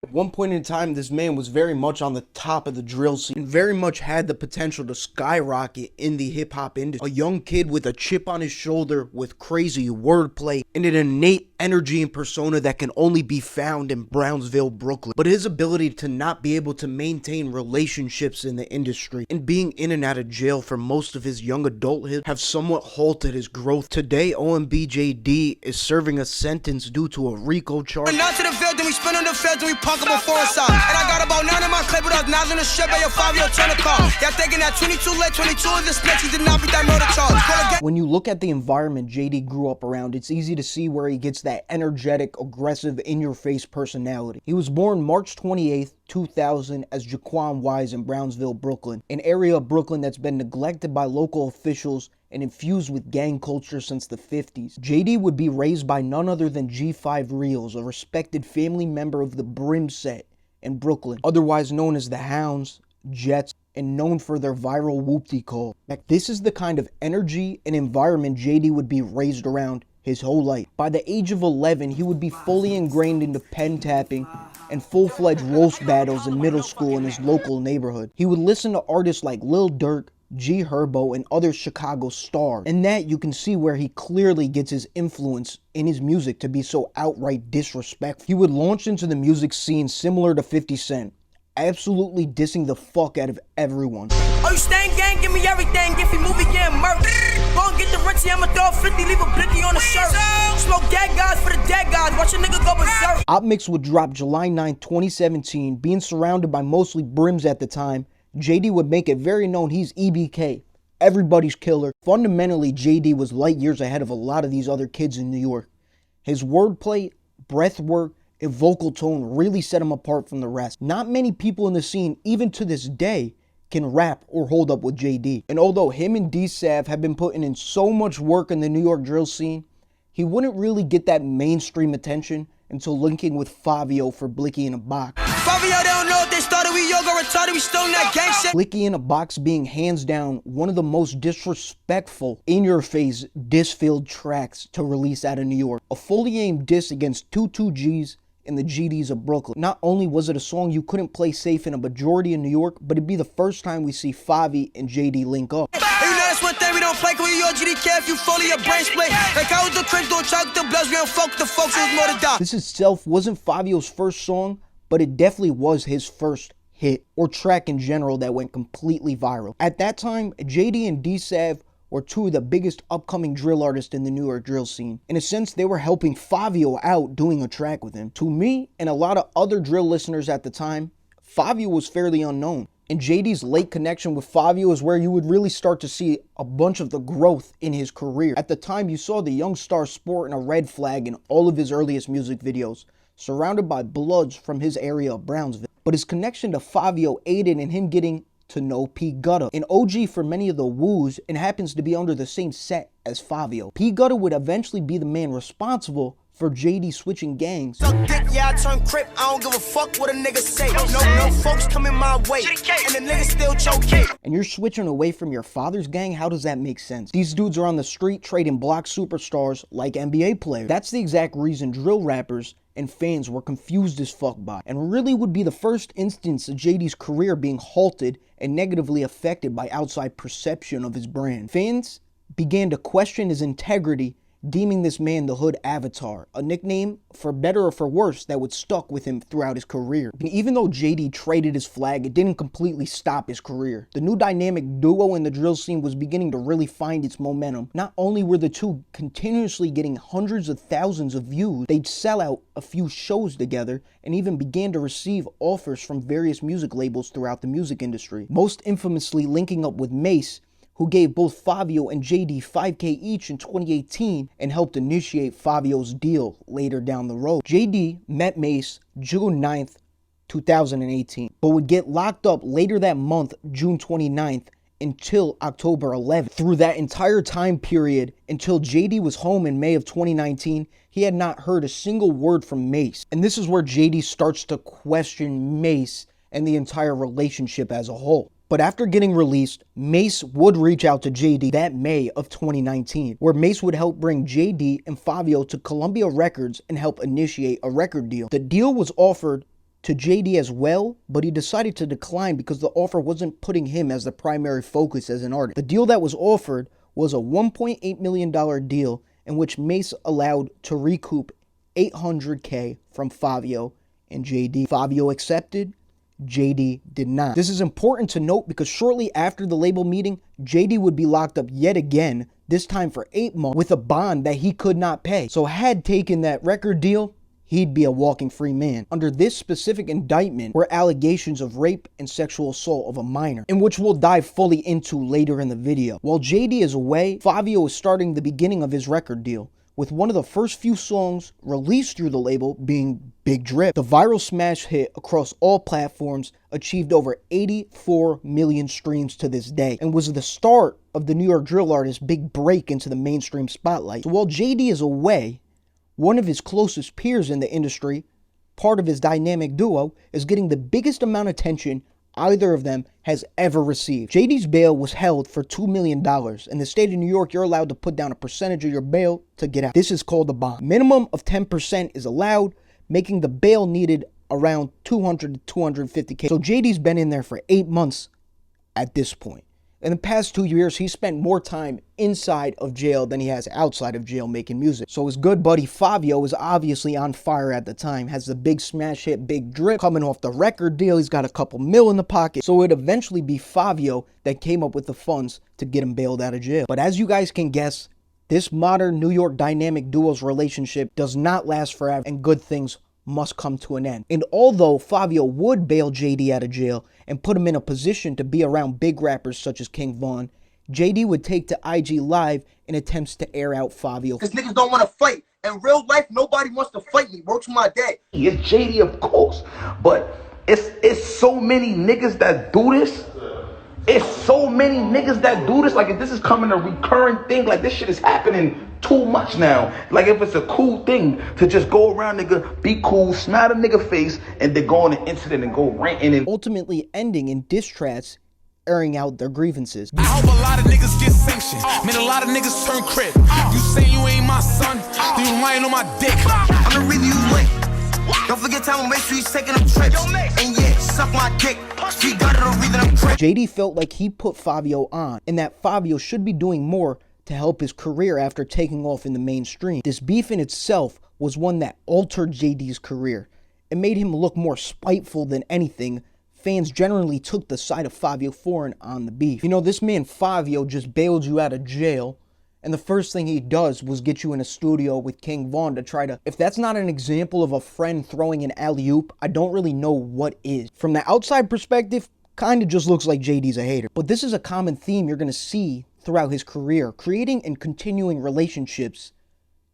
At one point in time, this man was very much on the top of the drill scene and very much had the potential to skyrocket in the hip-hop industry. A young kid with a chip on his shoulder, with crazy wordplay, and an innate energy and persona that can only be found in Brownsville, Brooklyn. But his ability to not be able to maintain relationships in the industry and being in and out of jail for most of his young adulthood have somewhat halted his growth. Today, OMB JD is serving a sentence due to a RICO charge. And I got about 9 in my clip, but I was nozzling the strip by your Fivio turn car. Y'all thinking that 22 lit, 22 is the snitch, did not beat that murder charge. When you look at the environment JD grew up around, it's easy to see where he gets that energetic, aggressive, in-your-face personality. He was born March 28th, 2000 as Jaquan Wise in Brownsville, Brooklyn, an area of Brooklyn that's been neglected by local officials and infused with gang culture since the 50s. JD would be raised by none other than G5 Realz, a respected family member of the Brimm set in Brooklyn, otherwise known as the Hounds, Jets, and known for their viral Whoopty call. This is the kind of energy and environment JD would be raised around his whole life. By the age of 11, he would be fully ingrained into pen tapping and full-fledged roast battles in middle school in his local neighborhood. He would listen to artists like Lil Durk, Herbo, and other Chicago stars. In that, you can see where he clearly gets his influence in his music to be so outright disrespectful. He would launch into the music scene similar to 50 Cent, absolutely dissing the fuck out of everyone. Oh, you staying gang, give me everything, if you movie getting murked. Go and get the Richie, I'ma throw 50, leave a blicky on the shirt. Smoke dead guys for the dead guys, watch a nigga go berserk. Op Mix would drop July 9, 2017, being surrounded by mostly brimms at the time. JD would make it very known he's EBK, everybody's killer. Fundamentally, JD was light years ahead of a lot of these other kids in New York. His wordplay, breath work, and vocal tone really set him apart from the rest. Not many people in the scene, even to this day, can rap or hold up with JD. And although him and D-Sav have been putting in so much work in the New York drill scene, he wouldn't really get that mainstream attention until linking with Fivio for Bliccy in a Box. Fivio, they don't know if they started, we yoga retarded, we still in that gang shit. Bliccy in a Box being hands down one of the most disrespectful, in-your-face, diss-filled tracks to release out of New York. A fully aimed diss against two Gs and the GDs of Brooklyn. Not only was it a song you couldn't play safe in a majority in New York, but it'd be the first time we see Fivio and JD link up. That's one thing we don't play, cause we your GD care if you fully your brain split. Like I was the Crips, don't chuck the bloods, we don't fuck the folks, it was more to die. This itself wasn't Fivio's first song, but it definitely was his first hit, or track in general, that went completely viral. At that time, JD and D-Sav were two of the biggest upcoming drill artists in the New York drill scene. In a sense, they were helping Fivio out doing a track with him. To me, and a lot of other drill listeners at the time, Fivio was fairly unknown. And JD's late connection with Fivio is where you would really start to see a bunch of the growth in his career. At the time, you saw the young star sporting a red flag in all of his earliest music videos, surrounded by bloods from his area of Brownsville. But his connection to Fivio aided in him getting to know P. Gutta, an OG for many of the Woos, and happens to be under the same set as Fivio. P. Gutta would eventually be the man responsible for JD switching gangs. Suck dick, yeah, I turn Crip, I don't give a fuck what a nigga say. No folks coming my way, and the nigga still choking. And you're switching away from your father's gang? How does that make sense? These dudes are on the street trading block superstars like NBA players. That's the exact reason drill rappers and fans were confused as fuck by, and really would be the first instance of JD's career being halted and negatively affected by outside perception of his brand. Fans began to question his integrity, deeming this man the Hood Avatar, a nickname, for better or for worse, that would stuck with him throughout his career. And even though JD traded his flag, it didn't completely stop his career. The new dynamic duo in the drill scene was beginning to really find its momentum. Not only were the two continuously getting hundreds of thousands of views, they'd sell out a few shows together and even began to receive offers from various music labels throughout the music industry. Most infamously linking up with Mase, who gave both Fivio and JD $5K each in 2018 and helped initiate Fivio's deal later down the road. JD met Mase June 9th, 2018, but would get locked up later that month, June 29th, until October 11th. Through that entire time period, until JD was home in May of 2019, he had not heard a single word from Mase. And this is where JD starts to question Mase and the entire relationship as a whole. But after getting released, Mase would reach out to JD that May of 2019, where Mase would help bring JD and Fivio to Columbia Records and help initiate a record deal. The deal was offered to JD as well, but he decided to decline because the offer wasn't putting him as the primary focus as an artist. The deal that was offered was a $1.8 million deal in which Mase allowed to recoup $800K from Fivio and JD. Fivio accepted, JD did not. This is important to note because shortly after the label meeting, JD would be locked up yet again, this time for 8 months, with a bond that he could not pay. So had taken that record deal, he'd be a walking free man. Under this specific indictment were allegations of rape and sexual assault of a minor, in which we'll dive fully into later in the video. While JD is away, Fivio is starting the beginning of his record deal, with one of the first few songs released through the label being Big Drip. The viral smash hit across all platforms achieved over 84 million streams to this day, and was the start of the New York drill artist's big break into the mainstream spotlight. So while JD is away, one of his closest peers in the industry, part of his dynamic duo, is getting the biggest amount of attention either of them has ever received. JD's bail was held for $2 million. In the state of New York, you're allowed to put down a percentage of your bail to get out. This is called a bond. Minimum of 10% is allowed, making the bail needed around $200 to $250K. So JD's been in there for 8 months at this point. In the past 2 years, he spent more time inside of jail than he has outside of jail making music. So his good buddy Fivio is obviously on fire at the time, has the big smash hit Big Drip, coming off the record deal, he's got a couple mil in the pocket. So it'd eventually be Fivio that came up with the funds to get him bailed out of jail. But as you guys can guess, this modern New York dynamic duo's relationship does not last forever, and good things must come to an end. And although Fivio would bail JD out of jail and put him in a position to be around big rappers such as King Von, JD would take to IG Live in attempts to air out Fivio. Because niggas don't want to fight. In real life, nobody wants to fight me. Works for my dad. It's JD, of course, but it's so many niggas that do this. It's so many niggas that do this. Like, if this is coming a recurring thing, like this shit is happening too much now. Like, if it's a cool thing to just go around, nigga, be cool, smack a nigga face, and then go on an incident and go ranting, and ultimately ending in diss tracks airing out their grievances. I hope a lot of niggas get sanctioned. Man, a lot of niggas turn crib. You say you ain't my son, then you lying on my dick. I'm the reason you win. Don't forget time, make sure he's taking them trips. And yeah, suck my dick. She got it, the reason I'm tripping. JD felt like he put Fivio on, and that Fivio should be doing more to help his career after taking off in the mainstream. This beef in itself was one that altered JD's career. It made him look more spiteful than anything. Fans generally took the side of Fivio Foreign on the beef. You know, this man Fivio just bailed you out of jail, and the first thing he does was get you in a studio with King Von to try to... If that's not an example of a friend throwing an alley-oop, I don't really know what is. From the outside perspective, kind of just looks like JD's a hater. But this is a common theme you're going to see throughout his career. Creating and continuing relationships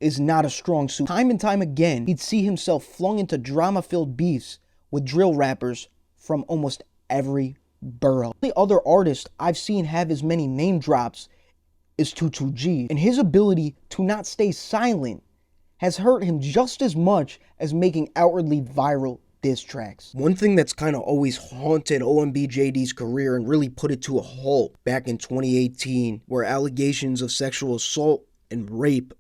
is not a strong suit. Time and time again, he'd see himself flung into drama-filled beefs with drill rappers from almost every borough. The other artist I've seen have as many name drops is 22G, and his ability to not stay silent has hurt him just as much as making outwardly viral diss tracks. One thing that's kind of always haunted OMB JD's career and really put it to a halt back in 2018 were allegations of sexual assault and rape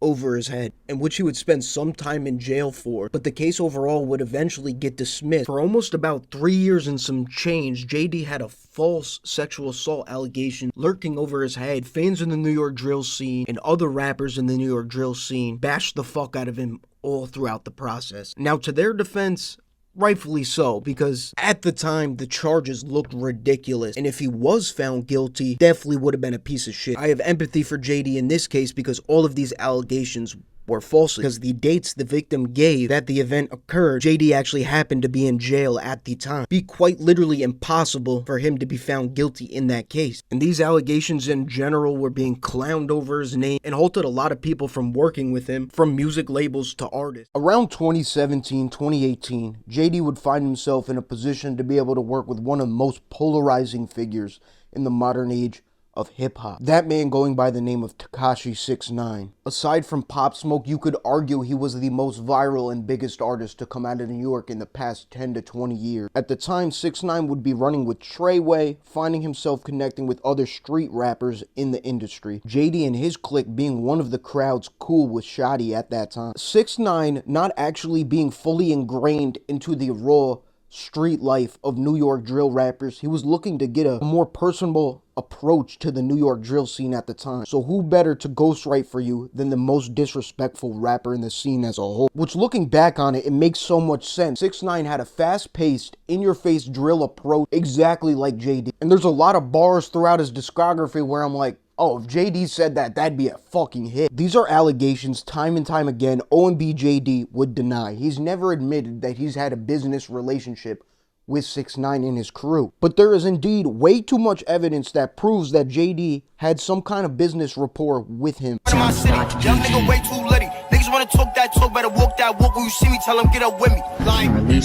over his head, in which he would spend some time in jail for, but the case overall would eventually get dismissed. For almost about 3 years and some change, JD had a false sexual assault allegation lurking over his head. Fans in the New York drill scene and other rappers in the New York drill scene bashed the fuck out of him all throughout the process. Now, to their defense, rightfully so, because at the time the charges looked ridiculous, and if he was found guilty, definitely would have been a piece of shit. I have empathy for JD in this case because all of these allegations were false, because the dates the victim gave that the event occurred, JD actually happened to be in jail at the time. It'd be quite literally impossible for him to be found guilty in that case. And these allegations in general were being clowned over his name and halted a lot of people from working with him, from music labels to artists. Around 2017, 2018, JD would find himself in a position to be able to work with one of the most polarizing figures in the modern age of hip-hop. That man going by the name of Tekashi 6ix9ine. Aside from Pop Smoke, you could argue he was the most viral and biggest artist to come out of New York in the past 10 to 20 years. At the time, 6ix9ine would be running with Treyway, finding himself connecting with other street rappers in the industry. JD and his clique being one of the crowds cool with Shotty at that time. 6ix9ine not actually being fully ingrained into the raw street life of New York drill rappers. He was looking to get a more personable approach to the New York drill scene at the time. So who better to ghostwrite for you than the most disrespectful rapper in the scene as a whole? Which, looking back on it, it makes so much sense. 6ix9ine had a fast-paced, in-your-face drill approach exactly like JD. And there's a lot of bars throughout his discography where I'm like, oh, if JD said that, that'd be a fucking hit. These are allegations time and time again OMB JD would deny. He's never admitted that he's had a business relationship with 6ix9ine and his crew. But there is indeed way too much evidence that proves that JD had some kind of business rapport with him. My city, young nigga way too litty. Niggas wanna talk that talk, better walk that walk. When you see me, tell him get up with me. Like, he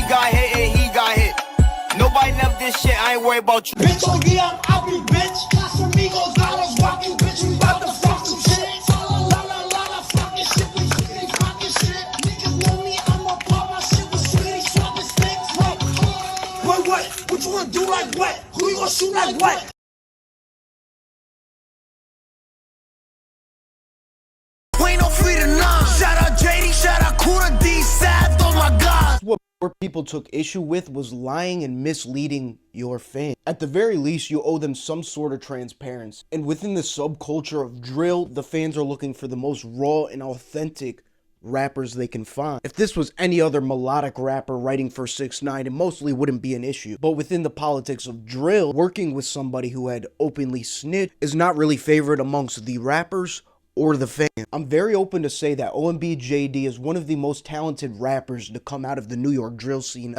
got hit and he got hit. Nobody never did shit, I ain't worried about you. Bitch, oh yeah, I'm out, bitch. Casamigos, dollars, walking, bitch, we bout to fuck some shit. La la la la, fucking shit, we fucking shit. Niggas know me, I'ma pop my shit with sweetie, swapping sticks. What? What you wanna do like what? Who you gonna shoot like what? We ain't no free to none. Shout out JD, shout out Kuda D, sad, oh my god. What more people took issue with was lying and misleading your fans. At the very least, you owe them some sort of transparency. And within the subculture of drill, the fans are looking for the most raw and authentic rappers they can find. If this was any other melodic rapper writing for 6ix9ine, it mostly wouldn't be an issue. But within the politics of drill, working with somebody who had openly snitched is not really favored amongst the rappers or the fan. I'm very open to say that OMB JD is one of the most talented rappers to come out of the New York drill scene